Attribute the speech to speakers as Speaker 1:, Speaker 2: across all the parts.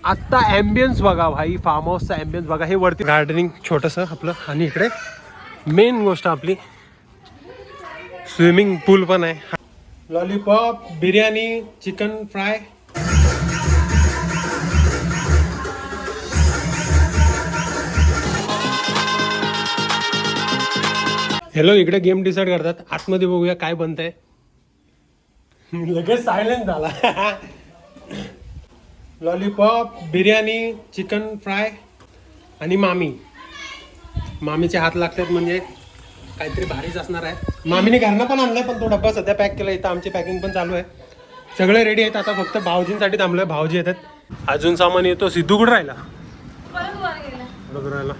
Speaker 1: आत्ता ॲम्बियन्स बघा भाई, फार्म हाऊसचा ॲम्बियन्स बघा. हे वरती गार्डनिंग छोटंसं आपलं, आणि इकडे मेन गोष्ट आपली स्विमिंग पूल पण आहे. Lollipop, biryani, chicken fry. Hello, इकडे गेम डिसाईड करतात. आतमध्ये बघूया काय बनतंय. लगेच सायलेंट झाला. लॉलीपॉप, बिर्याणी, चिकन फ्राय आणि मामीचे हात लागतात म्हणजे काहीतरी भारीच असणार आहे. मामीने घरनं पण आणलंय, पण तो डब्बा सध्या पॅक केला. इथं आमची पॅकिंग पण चालू आहे. सगळे रेडी आहेत. आता फक्त भाऊजींसाठी थांबलोय. भाऊजी येतात. अजून सामान येतो. सिद्धू कुठं राहिला? राहिला.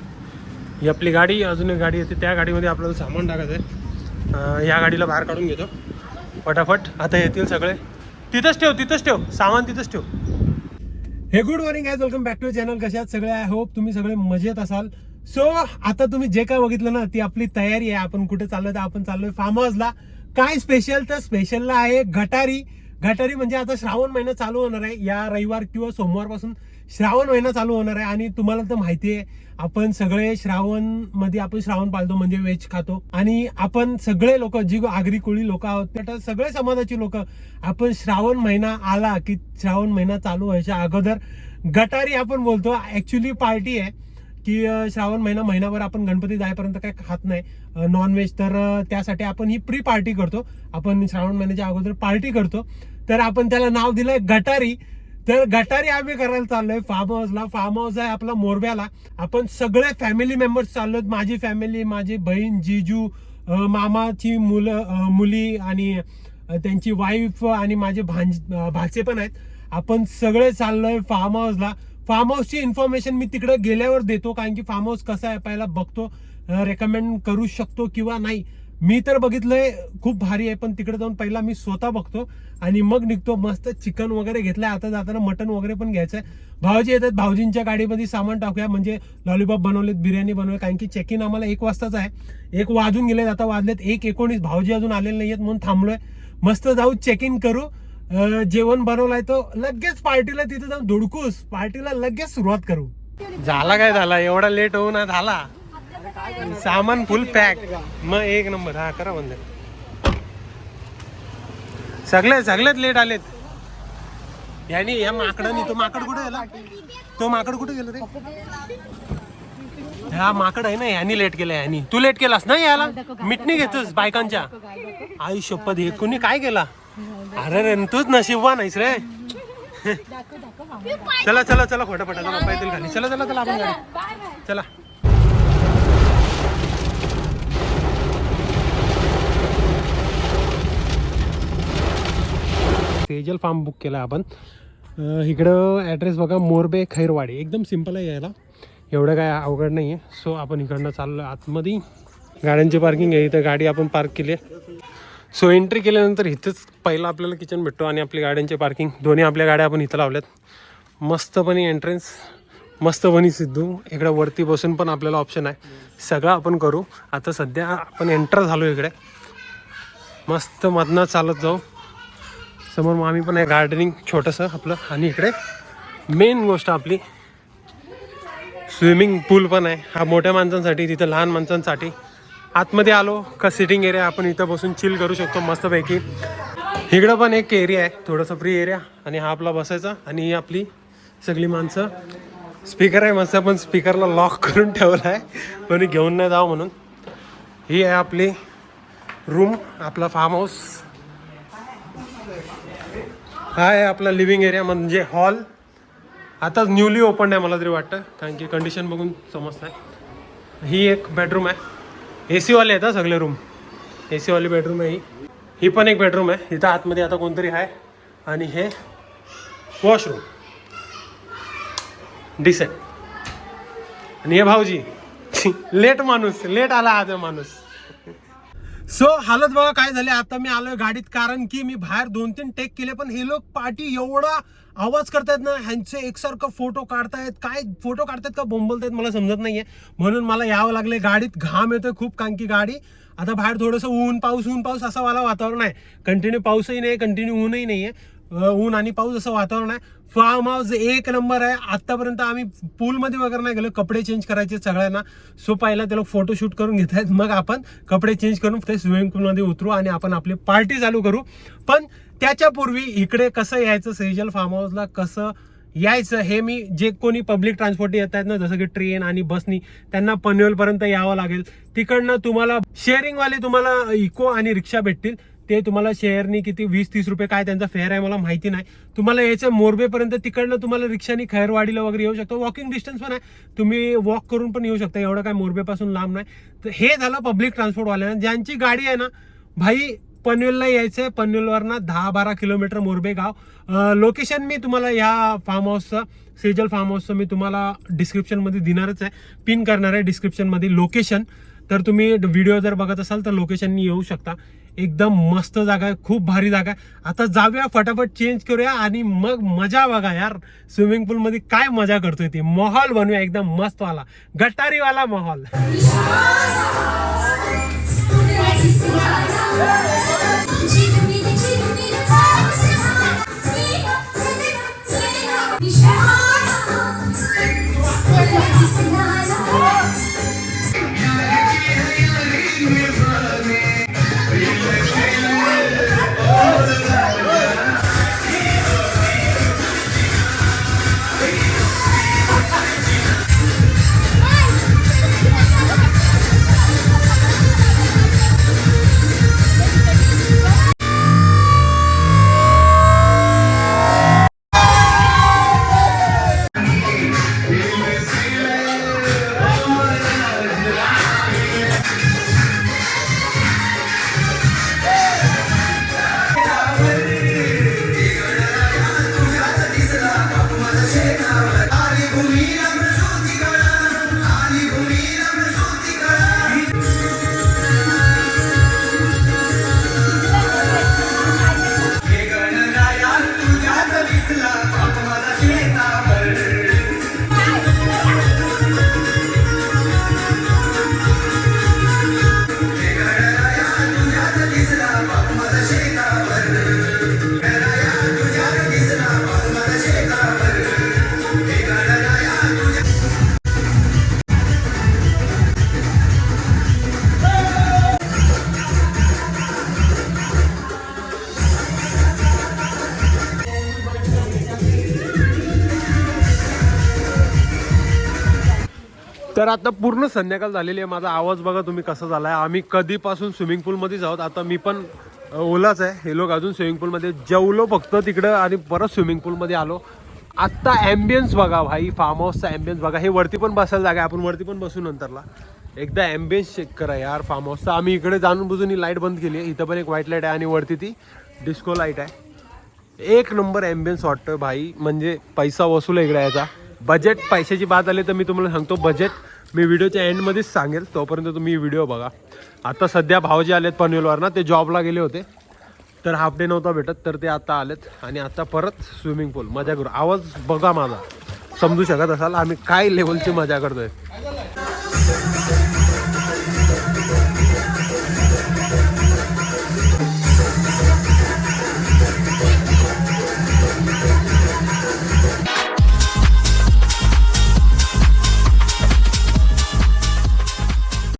Speaker 1: ही आपली गाडी, अजून एक गाडी येते. त्या गाडीमध्ये आपल्याला सामान टाकायचं आहे. या गाडीला बाहेर काढून घेतो फटाफट. आता येतील सगळे. तिथंच ठेव सामान तिथंच ठेव. हे good morning guys, welcome back to channel. कशात सगळे? आय होप तुम्ही सगळे मजेत असाल. सो आता तुम्ही जे काय बघितलं ना, ती आपली तयारी आहे. आपण कुठे चाललोय? तर आपण चाललोय फार्म हाऊसला. काय स्पेशल? तर स्पेशलला आहे गटारी. म्हणजे आता श्रावण महिना चालू होणार आहे. या रविवार किंवा सोमवारपासून श्रावण महिना चालू होणार आहे. आणि तुम्हाला तर माहिती आहे, आपण सगळे श्रावण पाळतो, म्हणजे व्हेज खातो. आणि आपण सगळे लोक, जी आगरी कोळी लोक आहोत, त्या सगळे समाजाची लोक, आपण श्रावण महिना आला की श्रावण महिना चालू व्हायच्या अगोदर गटारी आपण बोलतो. ऍक्च्युली पार्टी आहे की श्रावण महिनाभर आपण गणपती जाईपर्यंत काय खात नाही नॉनव्हेज. तर त्यासाठी आपण ही प्री पार्टी करतो. आपण श्रावण महिन्याच्या अगोदर पार्टी करतो. तर आपण त्याला नाव दिलंय गटारी. तर गटारी आम्ही करायला चाललोय फार्म हाऊसला. फार्म हाऊस आहे आपला मोरब्याला. आपण सगळे फॅमिली मेंबर्स चाललोय. माझी फॅमिली, माझी बहीण, जिजू, मामाची मुली आणि त्यांची वाईफ आणि माझे भाचे पण आहेत. आपण सगळे चाललोय फार्म हाऊसला. फार्म हाऊसची इन्फॉर्मेशन मी तिकडे गेल्यावर देतो, कारण की फार्म हाऊस कसं आहे पहिला बघतो, रेकमेंड करू शकतो किंवा नाही. मी तर बघितलंय खूप भारी आहे, पण तिकडे जाऊन पहिला मी स्वतः बघतो आणि मग निघतो. मस्त चिकन वगैरे घेतलंय. आता जाताना मटन वगैरे पण घ्यायचंय. भाऊजी येतात. भाऊजींच्या गाडीमध्ये सामान टाकूया, म्हणजे लॉलीपॉप बनवलेत, बिर्याणी बनवली. कारण की चेक इन आम्हाला 1 वाजताच आहे. 1 वाजून गेलेत, आता वाजलेत 1:19. भाऊजी अजून आलेले नाहीयेत म्हणून थांबलोय. मस्त जाऊ, चेक इन करू. जेवण बनवलाय तो लगेच पार्टीला तिथे जाऊन धुडकूस पार्टीला लगेच सुरुवात करू. झाला काय झाला, एवढा लेट होऊन झाला. सामान फुल पॅक. मग एक नंबर. हा करा बंद. सगळेच लेट आलेत. यानी या माकडानी, तो माकड कुठे गेला? रे? हा माकड आहे ना, यानी लेट केलं. यानी तू लेट केलास ना याला. मिटणी घेतोस बायकांच्या. आई शपथ, हे कुणी काय केला? अरे रे, तूच नशीबवान आहेस रे. चला फटाफट पप्पा येतील खाली. चला आपण चला. सेजल फार्म बुक केला आपण. इकडं ॲड्रेस बघा, मोरबे खैरवाडी. एकदम सिम्पल आहे यायला, एवढं काय अवघड नाही आहे. सो आपण इकडनं चाललो आतमध्ये. गाड्यांची पार्किंग आहे इथं. गाडी आपण पार्क केली आहे. सो एंट्री केल्यानंतर इथंच पहिला आपल्याला किचन भेटतो आणि आपली गाड्यांची पार्किंग. दोन्ही आपल्या गाड्या आपण इथं लावल्यात. मस्तपणी एंट्रन्स, मस्तपणी सिद्धू. इकडे वरती बसून पण आपल्याला ऑप्शन आहे. सगळं आपण करू. आता सध्या आपण एंटर झालो इकडे. मस्त मधनं चालत जाऊ. समोर मग आम्ही पण आहे, गार्डनिंग छोटंसं आपलं. आणि इकडे मेन गोष्ट आपली स्विमिंग पूल पण आहे. हा मोठ्या माणसांसाठी, तिथं लहान माणसांसाठी. आतमध्ये आलो का सिटिंग एरिया, आपण इथं बसून चिल करू शकतो मस्तपैकी. इकडं पण एक एरिया आहे, थोडंसं फ्री एरिया. आणि हा आपला बसायचा. आणि ही आपली सगळी माणसं. स्पीकर आहे मस्त, पण स्पीकरला लॉक करून ठेवला आहे, कोणी घेऊन नाही जावं म्हणून. ही आहे आपली रूम, आपला फार्म हाऊस. हा आहे आपला लिव्हिंग एरिया, म्हणजे हॉल. आताच न्यूली ओपन आहे मला तरी वाटतं, कारण की कंडिशन बघून समजत आहे. ही एक बेडरूम आहे. AC वाले आहेत सगळे रूम. AC वाली बेडरूम आहे ही पण एक बेडरूम आहे. इथं आतमध्ये आता कोणतरी आहे. आणि हे वॉशरूम डिसेंट. आणि हे भाऊजी लेट आला आज माणूस. सो हालत बघा काय झाले. आता मी आलोय गाडीत, कारण की मी बाहेर 2-3 टेक केले, पण हे लोक पार्टी एवढा आवाज करतायत ना, ह्यांचे एकसारखं फोटो काढतायत. काय फोटो काढतायत का बोंबलतायत मला समजत नाहीये. म्हणून मला यावं लागले गाडीत. घाम येतोय खूप, कारण की गाडी आता बाहेर थोडंसं ऊन पाऊस असं वाला वातावरण आहे. कंटिन्यू पाऊसही नाही, कंटिन्यू ऊनही नाहीये. ऊन आणि पाऊस असं वातावरण आहे. फार्म हाऊस एक नंबर आहे. आतापर्यंत आम्ही पूलमध्ये वगैरे नाही गेलो, कपडे चेंज करायचे सगळ्यांना. सो पहिला ते लोक फोटोशूट करून घेत आहेत, मग आपण कपडे चेंज करून ते स्विमिंग पूलमध्ये उतरू आणि आपण आपली पार्टी चालू करू. पण त्याच्यापूर्वी इकडे कसं यायचं, सेजल फार्म हाऊसला कसं यायचं हे मी, जे कोणी पब्लिक ट्रान्सपोर्ट येत आहेत ना, जसं की ट्रेन आणि बसनी, त्यांना पनवेलपर्यंत यावं लागेल. तिकडनं तुम्हाला शेअरिंगवाले तुम्हाला इको आणि रिक्षा भेटतील. ते तुम्हाला शेअरनी किती 20-30 रुपये काय त्यांचा फेअर आहे मला माहिती नाही. तुम्हाला यायचं मोरबेपर्यंत, तिकडनं तुम्हाला रिक्षानी खैरवाडीला वगैरे येऊ शकता. वॉकिंग डिस्टन्स पण आहे, तुम्ही वॉक करून पण येऊ शकता, एवढं काय मोरबेपासून लांब नाही. तर हे झालं पब्लिक ट्रान्सपोर्टवाल्यांना. ज्यांची गाडी आहे ना भाई, पनवेलला यायचं आहे. पनवेलवरनं 10-12 किलोमीटर मोरबे गाव. लोकेशन मी तुम्हाला या फार्म हाऊसचं, सेजल फार्म हाऊसचं मी तुम्हाला डिस्क्रिप्शनमध्ये देणारच आहे, पिन करणार आहे डिस्क्रिप्शनमध्ये लोकेशन. तर तुम्ही व्हिडिओ जर बघत असाल तर लोकेशननी येऊ शकता. एकदम मस्त जागा आहे, खूप भारी जागा आहे. आता जाऊया, फटाफट चेंज करूया आणि मग मजा बघा यार. स्विमिंग पूलमध्ये काय मजा करतोय ते, माहोल बनवूया एकदम मस्तवाला, गटारीवाला माहोल. तर आता पूर्ण संध्याकाळ झालेली आहे. माझा आवाज बघा तुम्ही कसा झाला आहे. आम्ही कधीपासून स्विमिंग पूलमध्येच आहोत. आता मी पण ओलाच आहे, हे लोक अजून स्विमिंग पूलमध्ये जेवलो फक्त तिकडं आणि परत स्विमिंग पूलमध्ये आलो. आत्ता ॲम्बियन्स बघा भाई, फार्म हाऊसचा ॲम्बियन्स बघा. हे वरती पण बसायला जागा आहे, आपण वरती पण बसू नंतरला. एकदा ॲम्बियन्स चेक करा यार फार्म हाऊसचा. आम्ही इकडे जाणून बुजून ही लाईट बंद केली आहे. इथं पण एक व्हाईट लाईट आहे आणि वरती ती डिस्को लाईट आहे. एक नंबर ॲम्बियन्स वाटतं भाई, म्हणजे पैसा वसूल आहे इकडे याचा. बजेट, पैशाची बात आली तर मी तुम्हाला सांगतो बजेट मी व्हिडिओच्या एंडमध्येच सांगेल, तोपर्यंत तुम्ही व्हिडिओ बघा. आता सध्या भाऊजी आलेत पनवेलवर ना, ते जॉबला गेले होते तर हाफ डे नव्हता भेटत, तर ते आता आलेत आणि आता परत स्विमिंग पूल मजा करू. आवाज बघा माझा, समजू शकत असाल आम्ही काय लेवलची मजा करतोय.